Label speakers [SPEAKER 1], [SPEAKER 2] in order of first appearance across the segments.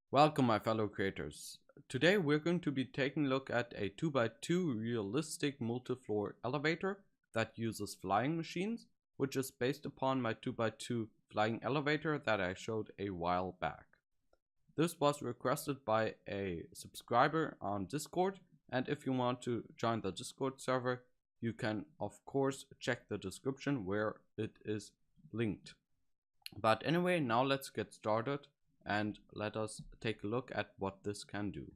[SPEAKER 1] Welcome my fellow creators. Today we're going to be taking a look at a 2x2 realistic multi-floor elevator that uses flying machines, which is based upon my 2x2 flying elevator that I showed a while back. This was requested by a subscriber on Discord, and if you want to join the Discord server, you can of course check the description where it is linked. But anyway, now let's get started and let us take a look at what this can do.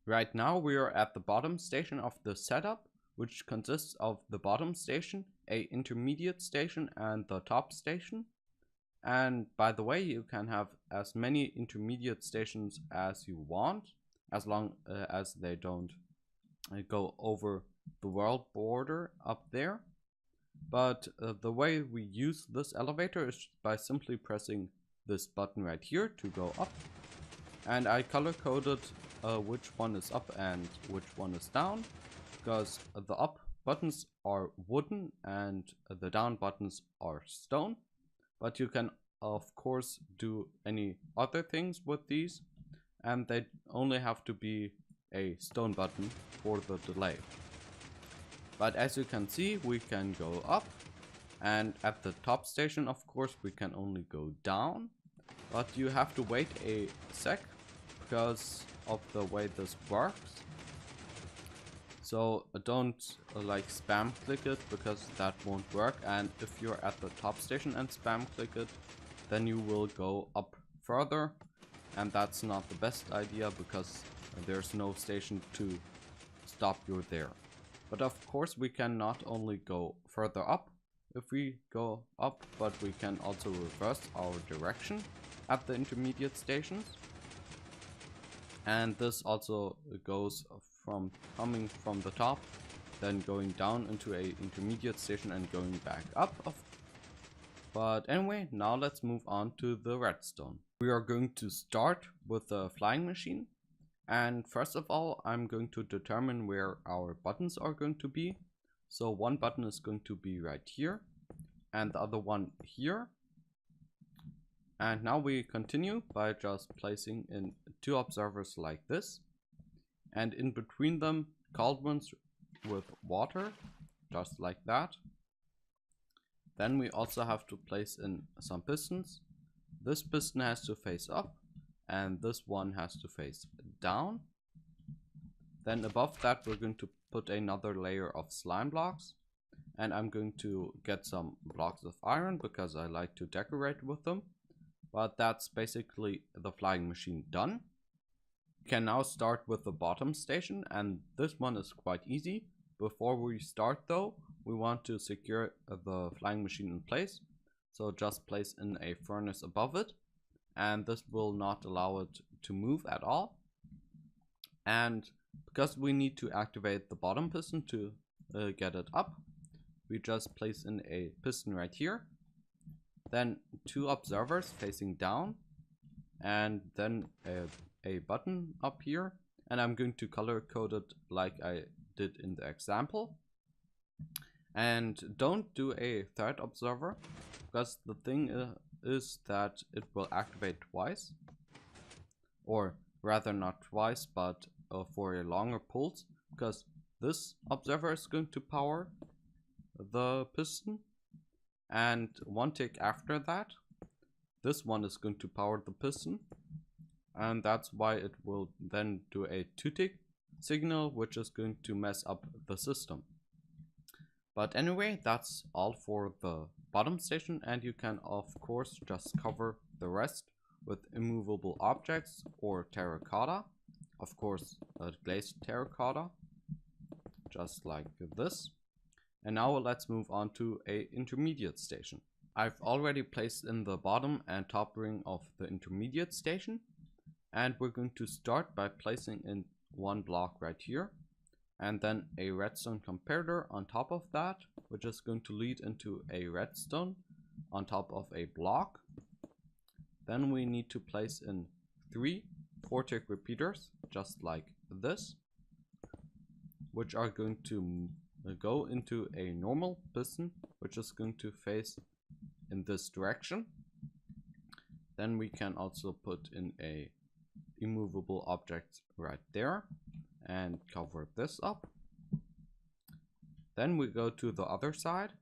[SPEAKER 1] Right now we are at the bottom station of the setup, which consists of the bottom station, a intermediate station, and the top station. And by the way, you can have as many intermediate stations as you want, as long as they don't go over the world border up there. But the way we use this elevator is by simply pressing this button right here to go up, and I color coded which one is up and which one is down, because the up buttons are wooden and the down buttons are stone. But you can of course do any other things with these, and they only have to be a stone button for the delay. But as you can see, we can go up, and at the top station of course we can only go down, but you have to wait a sec because of the way this works. So don't like spam click it, because that won't work, and if you're at the top station and spam click it, then you will go up further, and that's not the best idea because there's no station to stop you there. But of course we can not only go further up if we go up, but we can also reverse our direction at the intermediate stations. And this also goes from coming from the top, then going down into a intermediate station and going back up. But anyway, now let's move on to the redstone. We are going to start with the flying machine. And first of all, I'm going to determine where our buttons are going to be. So one button is going to be right here, and the other one here. And now we continue by just placing in two observers like this, and in between them cauldrons with water, just like that. Then we also have to place in some pistons. This piston has to face up, and this one has to face down. Then above that we're going to put another layer of slime blocks, and I'm going to get some blocks of iron because I like to decorate with them. But that's basically the flying machine done. You can now start with the bottom station, and this one is quite easy. Before we start though, we want to secure the flying machine in place. So just place in a furnace above it, and this will not allow it to move at all. And because we need to activate the bottom piston to get it up, we just place in a piston right here, then two observers facing down, and then a button up here. And I'm going to color code it like I did in the example. And don't do a third observer, because the thing is that it will activate twice, or rather not twice, but for a longer pulse, because this observer is going to power the piston, and one tick after that this one is going to power the piston, and that's why it will then do a 2-tick signal, which is going to mess up the system. But anyway, that's all for the bottom station, and you can of course just cover the rest with immovable objects or terracotta, of course glazed terracotta, just like this. And now let's move on to a intermediate station. I've already placed in the bottom and top ring of the intermediate station, and we're going to start by placing in one block right here, and then a redstone comparator on top of that, which is going to lead into a redstone on top of a block. Then we need to place in 3 4-tick repeaters, just like this, which are going to go into a normal piston, which is going to face in this direction. Then we can also put in a immovable objects right there and cover this up. Then we go to the other side,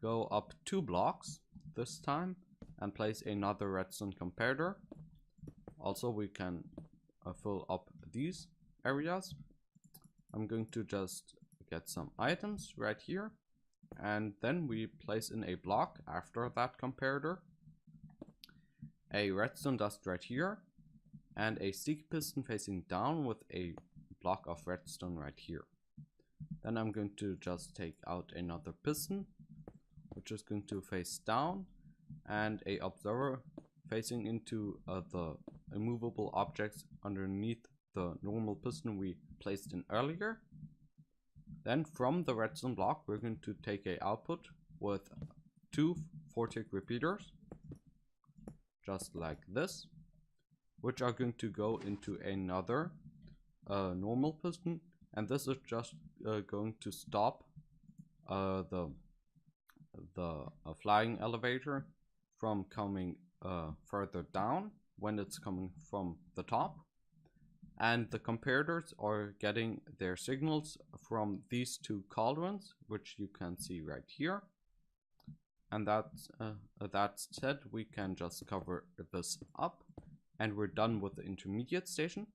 [SPEAKER 1] go up 2 blocks this time and place another redstone comparator. Also we can fill up these areas. I'm going to just get some items right here, and then we place in a block after that comparator, a redstone dust right here, and a sticky piston facing down with a block of redstone right here. Then I'm going to just take out another piston, which is going to face down, and a observer facing into the immovable objects underneath the normal piston we placed in earlier. Then from the redstone block we're going to take a output with 2 4-tick repeaters, just like this, which are going to go into another normal piston, and this is just going to stop the flying elevator from coming further down when it's coming from the top. And the comparators are getting their signals from these 2 cauldrons, which you can see right here. And that said, we can just cover this up and we're done with the intermediate station.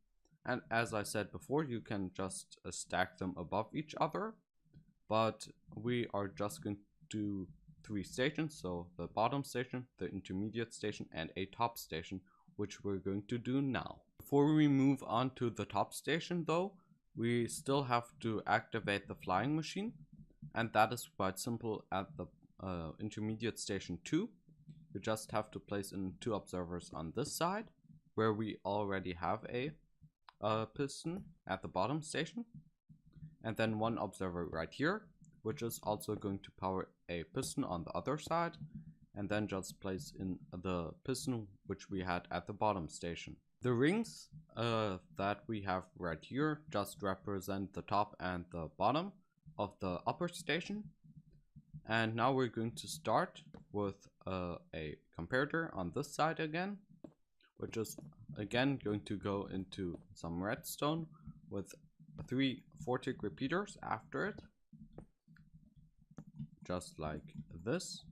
[SPEAKER 1] And as I said before, you can just stack them above each other, but we are just going to do 3 stations, so the bottom station, the intermediate station, and a top station, which we're going to do now. Before we move on to the top station though, we still have to activate the flying machine, and that is quite simple at the intermediate station 2. You just have to place in 2 observers on this side, where we already have a piston at the bottom station, and then 1 observer right here, which is also going to power a piston on the other side, and then just place in the piston which we had at the bottom station. The rings that we have right here just represent the top and the bottom of the upper station. And now we're going to start with a comparator on this side again, which is again going to go into some redstone with 3 4-tick repeaters after it, just like this,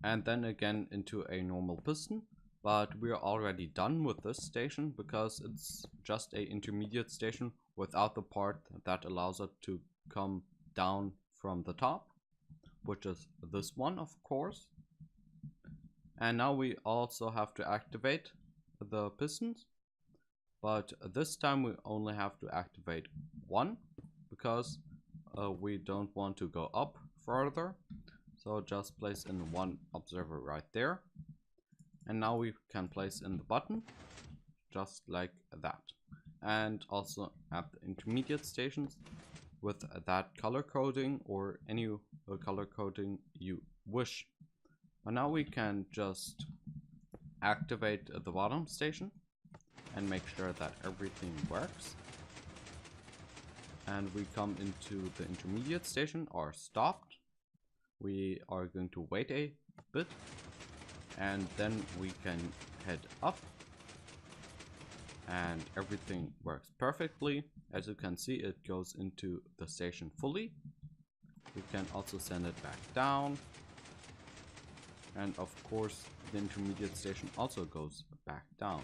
[SPEAKER 1] and then again into a normal piston. But we're already done with this station because it's just a intermediate station without the part that allows it to come down from the top, which is this one, of course. And now we also have to activate the pistons, but this time we only have to activate 1 because we don't want to go up further. So just place in 1 observer right there, and now we can place in the button just like that, and also at the intermediate stations with that color coding or any color coding you wish. And now we can just activate the bottom station and make sure that everything works, and we come into the intermediate station or stopped. We are going to wait a bit, and then we can head up, and everything works perfectly. As you can see, it goes into the station fully. We can also send it back down, and of course the intermediate station also goes back down.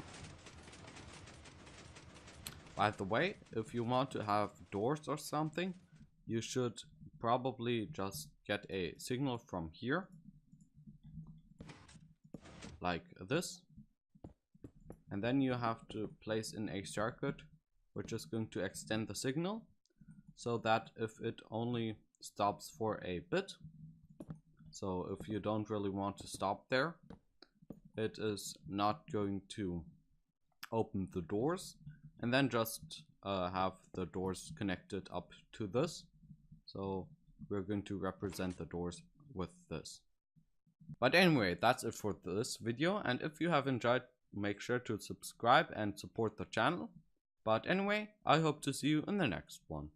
[SPEAKER 1] By the way, if you want to have doors or something, you should probably just get a signal from here, like this, and then you have to place in a circuit which is going to extend the signal so that if it only stops for a bit, so if you don't really want to stop there, it is not going to open the doors, and then just have the doors connected up to this. So we're going to represent the doors with this. But anyway, that's it for this video, and if you have enjoyed, make sure to subscribe and support the channel. But anyway, I hope to see you in the next one.